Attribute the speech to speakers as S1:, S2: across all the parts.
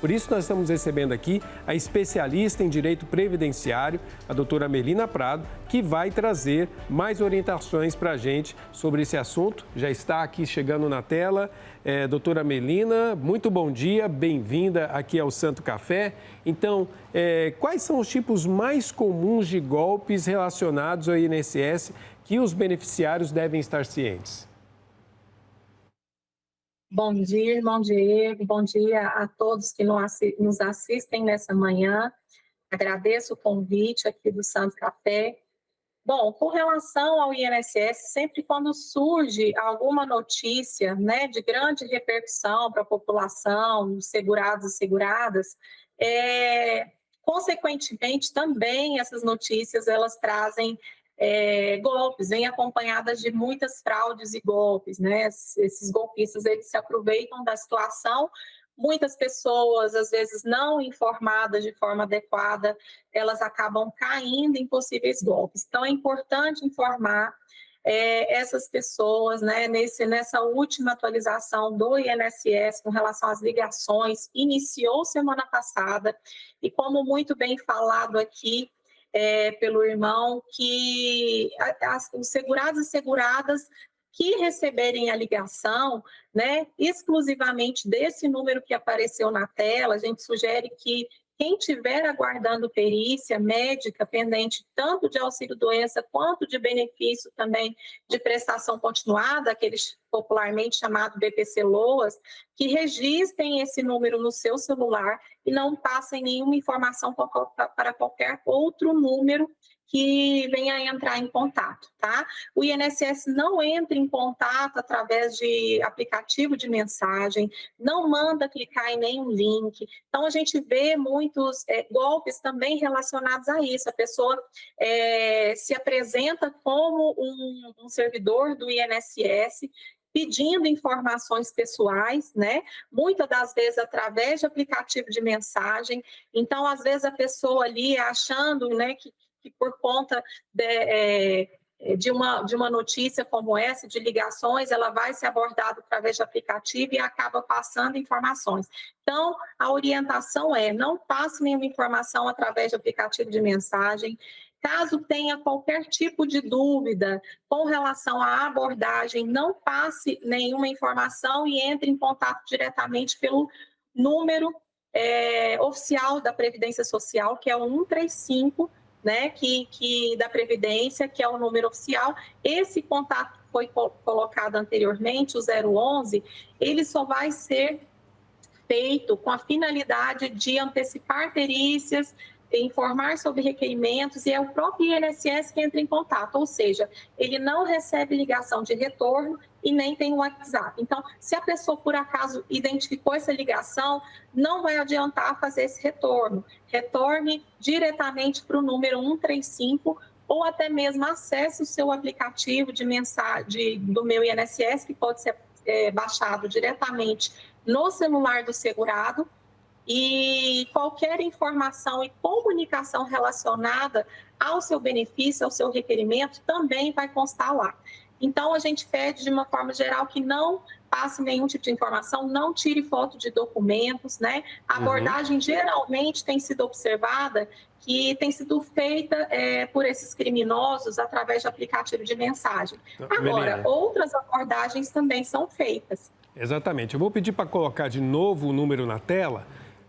S1: Por isso, nós estamos recebendo aqui a especialista em direito previdenciário, a doutora Melina Prado, que vai trazer mais orientações para a gente sobre esse assunto. Já está aqui chegando na tela. Doutora Melina, muito bom dia, bem-vinda aqui ao Santo Café. Então, quais são os tipos mais comuns de golpes relacionados ao INSS que os beneficiários devem estar cientes?
S2: Bom dia, irmão Diego. Bom dia a todos que nos assistem nessa manhã. Agradeço o convite aqui do Santo Café. Bom, com relação ao INSS, sempre quando surge alguma notícia, né, de grande repercussão para a população, segurados e seguradas, consequentemente também essas notícias elas trazem golpes, vêm acompanhadas de muitas fraudes e golpes, né? Esses golpistas eles se aproveitam da situação. Muitas pessoas, às vezes não informadas de forma adequada, elas acabam caindo em possíveis golpes. Então, é importante informar essas pessoas, né, nessa última atualização do INSS com relação às ligações, iniciou semana passada, e como muito bem falado aqui, pelo irmão, que os segurados e seguradas que receberem a ligação, né, exclusivamente desse número que apareceu na tela, a gente sugere que quem estiver aguardando perícia médica pendente tanto de auxílio-doença quanto de benefício também de prestação continuada, aqueles popularmente chamado BPC-LOAS, que registrem esse número no seu celular e não passem nenhuma informação para qualquer outro número que venha a entrar em contato, tá? O INSS não entra em contato através de aplicativo de mensagem, não manda clicar em nenhum link. Então, a gente vê muitos golpes também relacionados a isso. A pessoa se apresenta como um servidor do INSS, pedindo informações pessoais, né? Muitas das vezes através de aplicativo de mensagem. Então, às vezes, a pessoa ali achando, né, que por conta de uma notícia como essa, de ligações, ela vai ser abordada através de aplicativo e acaba passando informações. Então, a orientação não passe nenhuma informação através de aplicativo de mensagem. Caso tenha qualquer tipo de dúvida com relação à abordagem, não passe nenhuma informação e entre em contato diretamente pelo número oficial da Previdência Social, que é o 135, né, que da Previdência, que é o número oficial. Esse contato foi colocado anteriormente, o 011, ele só vai ser feito com a finalidade de antecipar perícias, informar sobre requerimentos, e é o próprio INSS que entra em contato, ou seja, ele não recebe ligação de retorno e nem tem o WhatsApp. Então, se a pessoa, por acaso, identificou essa ligação, não vai adiantar fazer esse retorno. Retorne diretamente para o número 135 ou até mesmo acesse o seu aplicativo de mensagem do Meu INSS, que pode ser baixado diretamente no celular do segurado, e qualquer informação e comunicação relacionada ao seu benefício, ao seu requerimento, também vai constar lá. Então, a gente pede, de uma forma geral, que não passe nenhum tipo de informação, não tire foto de documentos, né? A abordagem geralmente tem sido observada que tem sido feita por esses criminosos através de aplicativo de mensagem. Agora, outras abordagens também são feitas.
S1: Exatamente. Eu vou pedir para colocar de novo o número na tela.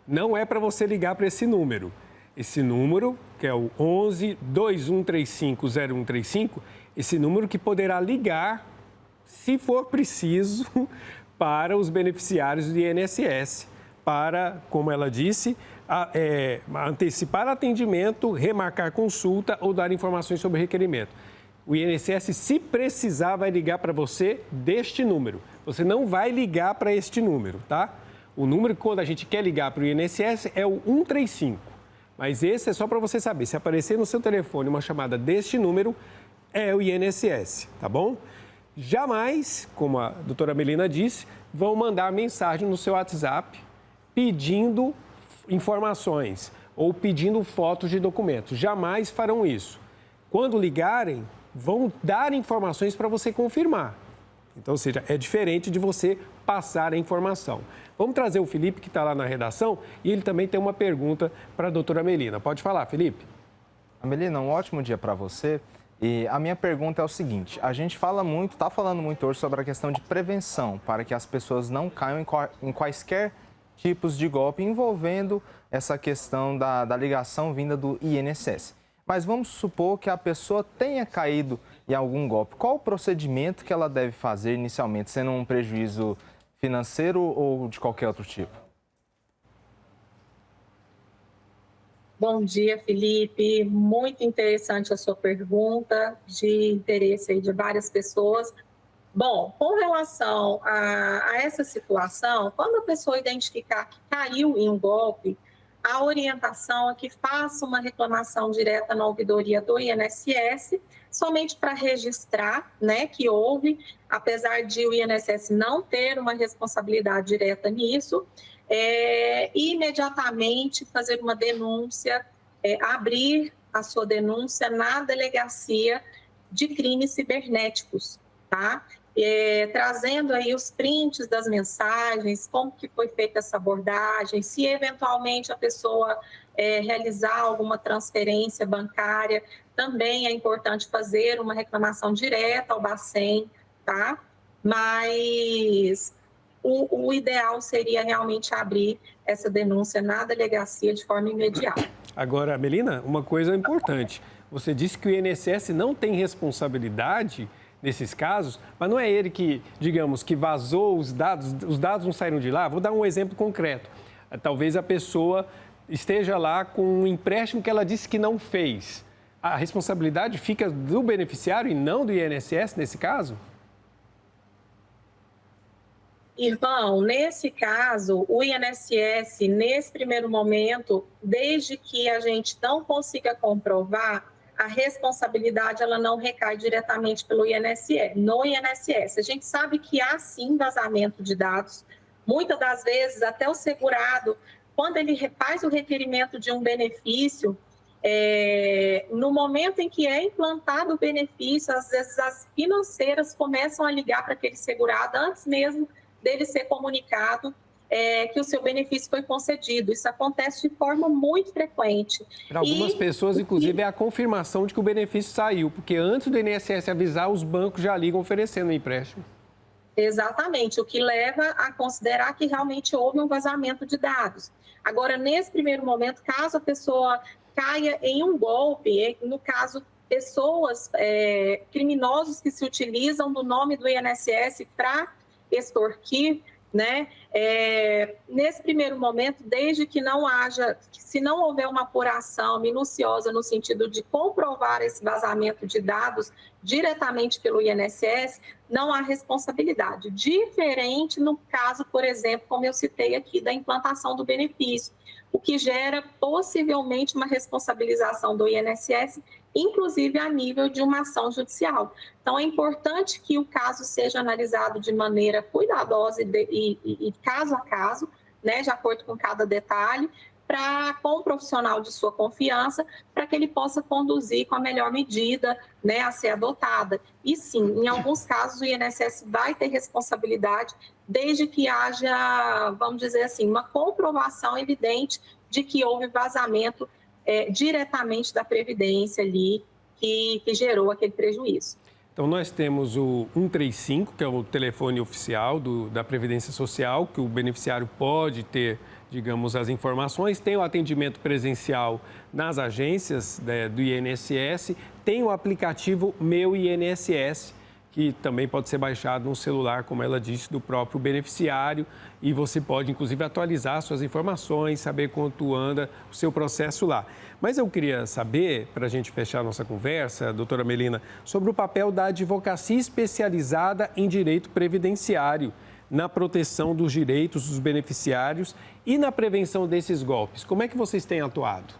S1: Não é para você ligar para esse número. Esse número, que é o 11 2135 0135, esse número que poderá ligar, se for preciso, para os beneficiários do INSS, para, como ela disse, antecipar atendimento, remarcar consulta ou dar informações sobre requerimento. O INSS, se precisar, vai ligar para você deste número. Você não vai ligar para este número, tá? O número, quando a gente quer ligar para o INSS, é o 135. Mas esse é só para você saber. Se aparecer no seu telefone uma chamada deste número, é o INSS, tá bom? Jamais, como a doutora Melina disse, vão mandar mensagem no seu WhatsApp pedindo informações ou pedindo fotos de documentos. Jamais farão isso. Quando ligarem, vão dar informações para você confirmar. Então, ou seja, é diferente de você passar a informação. Vamos trazer o Felipe, que está lá na redação, e ele também tem uma pergunta para a doutora Melina. Pode falar, Felipe.
S3: Melina, um ótimo dia para você. E a minha pergunta é o seguinte: a gente está falando muito hoje sobre a questão de prevenção, para que as pessoas não caiam em quaisquer tipos de golpe envolvendo essa questão da ligação vinda do INSS. Mas vamos supor que a pessoa tenha caído em algum golpe. Qual o procedimento que ela deve fazer inicialmente, sendo um prejuízo financeiro ou de qualquer outro tipo?
S2: Bom dia, Felipe. Muito interessante a sua pergunta, de interesse aí de várias pessoas. Bom, com relação a essa situação, quando a pessoa identificar que caiu em um golpe, a orientação é que faça uma reclamação direta na ouvidoria do INSS, somente para registrar, né, que houve, apesar de o INSS não ter uma responsabilidade direta nisso, imediatamente fazer uma denúncia, abrir a sua denúncia na delegacia de crimes cibernéticos, tá? Trazendo aí os prints das mensagens, como que foi feita essa abordagem, se eventualmente a pessoa realizar alguma transferência bancária, também é importante fazer uma reclamação direta ao Bacen, tá? Mas o ideal seria realmente abrir essa denúncia na delegacia de forma imediata.
S1: Agora, Melina, uma coisa importante. Você disse que o INSS não tem responsabilidade nesses casos, mas não é ele que, digamos, que vazou os dados não saíram de lá. Vou dar um exemplo concreto. Talvez a pessoa esteja lá com um empréstimo que ela disse que não fez. A responsabilidade fica do beneficiário e não do INSS nesse caso?
S2: Irmão, nesse caso, o INSS, nesse primeiro momento, desde que a gente não consiga comprovar, a responsabilidade ela não recai diretamente pelo INSS, no INSS. A gente sabe que há sim vazamento de dados. Muitas das vezes, até o segurado, quando ele faz o requerimento de um benefício, no momento em que é implantado o benefício, às vezes as financeiras começam a ligar para aquele segurado antes mesmo dele ser comunicado que o seu benefício foi concedido. Isso acontece de forma muito frequente.
S1: Para algumas pessoas, inclusive, é a confirmação de que o benefício saiu, porque antes do INSS avisar, os bancos já ligam oferecendo o empréstimo.
S2: Exatamente, o que leva a considerar que realmente houve um vazamento de dados. Agora, nesse primeiro momento, caso a pessoa caia em um golpe, no caso, pessoas, criminosos que se utilizam do nome do INSS para extorquir, né? Nesse primeiro momento, desde que não haja, se não houver uma apuração minuciosa no sentido de comprovar esse vazamento de dados diretamente pelo INSS, não há responsabilidade. Diferente no caso, por exemplo, como eu citei aqui, da implantação do benefício, o que gera possivelmente uma responsabilização do INSS, inclusive a nível de uma ação judicial. Então, é importante que o caso seja analisado de maneira cuidadosa e caso a caso, né, de acordo com cada detalhe, com o profissional de sua confiança, para que ele possa conduzir com a melhor medida, né, a ser adotada. E sim, em alguns casos o INSS vai ter responsabilidade, desde que haja, vamos dizer assim, uma comprovação evidente de que houve vazamento diretamente da Previdência ali, que gerou aquele prejuízo.
S1: Então, nós temos o 135, que é o telefone oficial da Previdência Social, que o beneficiário pode ter, digamos, as informações. Tem o atendimento presencial nas agências do INSS. Tem o aplicativo Meu INSS, que também pode ser baixado no celular, como ela disse, do próprio beneficiário. E você pode, inclusive, atualizar suas informações, saber quanto anda o seu processo lá. Mas eu queria saber, para a gente fechar a nossa conversa, doutora Melina, sobre o papel da advocacia especializada em direito previdenciário, na proteção dos direitos dos beneficiários e na prevenção desses golpes. Como é que vocês têm atuado?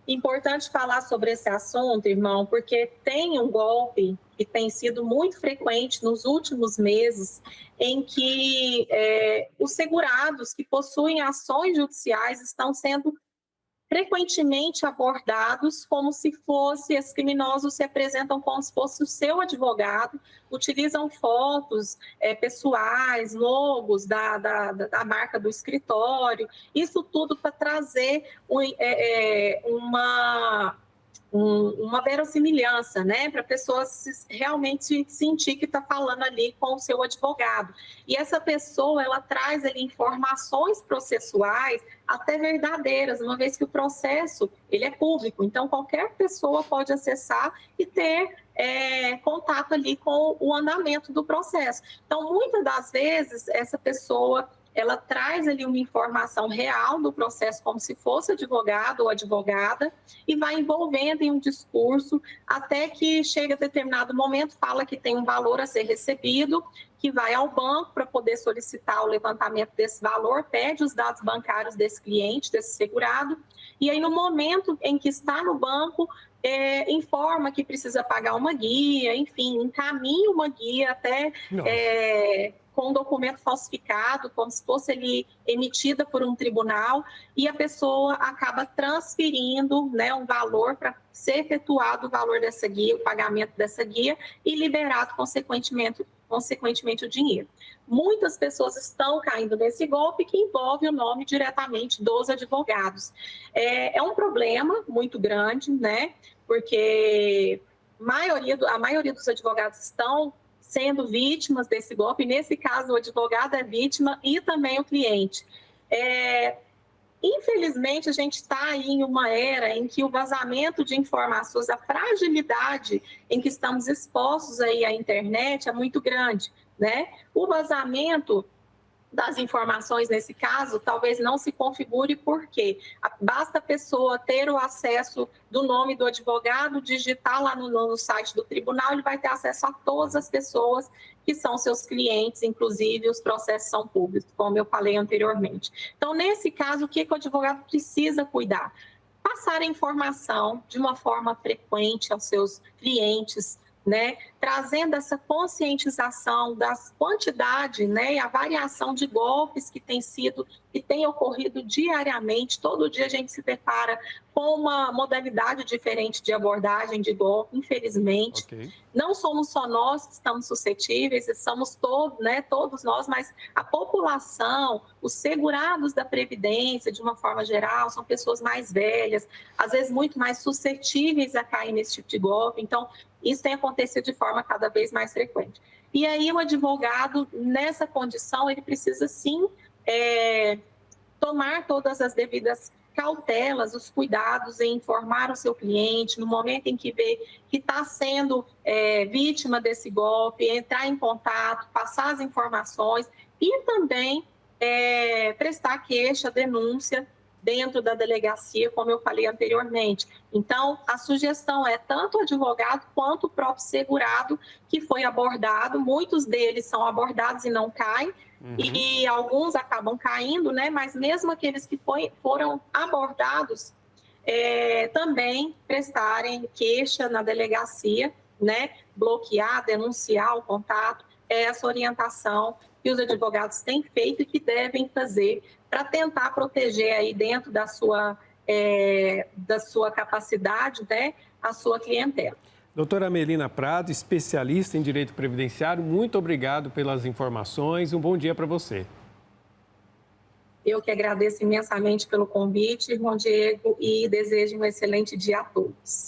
S2: Importante falar sobre esse assunto, irmão, porque tem um golpe que tem sido muito frequente nos últimos meses, em que os segurados que possuem ações judiciais estão sendo frequentemente abordados como se fosse, esses criminosos se apresentam como se fosse o seu advogado, utilizam fotos pessoais, logos da marca do escritório, isso tudo para trazer uma verossimilhança, né, para a pessoa realmente sentir que está falando ali com o seu advogado. E essa pessoa, ela traz ali informações processuais até verdadeiras, uma vez que o processo ele é público, então qualquer pessoa pode acessar e ter contato ali com o andamento do processo. Então, muitas das vezes, essa pessoa ela traz ali uma informação real do processo como se fosse advogado ou advogada e vai envolvendo em um discurso até que chega a determinado momento, fala que tem um valor a ser recebido, que vai ao banco para poder solicitar o levantamento desse valor, pede os dados bancários desse cliente, desse segurado, e aí no momento em que está no banco, informa que precisa pagar uma guia, enfim, encaminha uma guia até com um documento falsificado, como se fosse ele emitida por um tribunal, e a pessoa acaba transferindo, né, um valor para ser efetuado o valor dessa guia, o pagamento dessa guia, e liberado consequentemente o dinheiro. Muitas pessoas estão caindo nesse golpe que envolve o nome diretamente dos advogados. É um problema muito grande, né? Porque a maioria dos advogados estão sendo vítimas desse golpe. Nesse caso, o advogado é vítima e também o cliente. Infelizmente, a gente está aí em uma era em que o vazamento de informações, a fragilidade em que estamos expostos aí à internet é muito grande, né? O vazamento das informações, nesse caso, talvez não se configure porque basta a pessoa ter o acesso do nome do advogado, digitar lá no site do tribunal, ele vai ter acesso a todas as pessoas que são seus clientes, inclusive os processos são públicos, como eu falei anteriormente. Então, nesse caso, o que o advogado precisa cuidar? Passar a informação de uma forma frequente aos seus clientes, né, trazendo essa conscientização das quantidades, né, e a variação de golpes que tem ocorrido diariamente. Todo dia a gente se depara com uma modalidade diferente de abordagem de golpe, infelizmente. Okay. Não somos só nós que estamos suscetíveis, somos todos, né, todos nós, mas a população, os segurados da Previdência, de uma forma geral, são pessoas mais velhas, às vezes muito mais suscetíveis a cair nesse tipo de golpe. Então, isso tem acontecido de forma cada vez mais frequente. E aí o advogado, nessa condição, ele precisa sim tomar todas as devidas cautelas, os cuidados em informar o seu cliente no momento em que vê que está sendo vítima desse golpe, entrar em contato, passar as informações e também prestar queixa, denúncia dentro da delegacia, como eu falei anteriormente. Então, a sugestão é tanto o advogado quanto o próprio segurado que foi abordado. Muitos deles são abordados e não caem, e alguns acabam caindo, né? Mas mesmo aqueles que foram abordados, também prestarem queixa na delegacia, né? Bloquear, denunciar o contato, essa orientação que os advogados têm feito e que devem fazer para tentar proteger aí dentro da sua capacidade, né, a sua clientela.
S1: Doutora Melina Prado, especialista em direito previdenciário, muito obrigado pelas informações. Um bom dia para você.
S2: Eu que agradeço imensamente pelo convite, irmão Diego, e desejo um excelente dia a todos.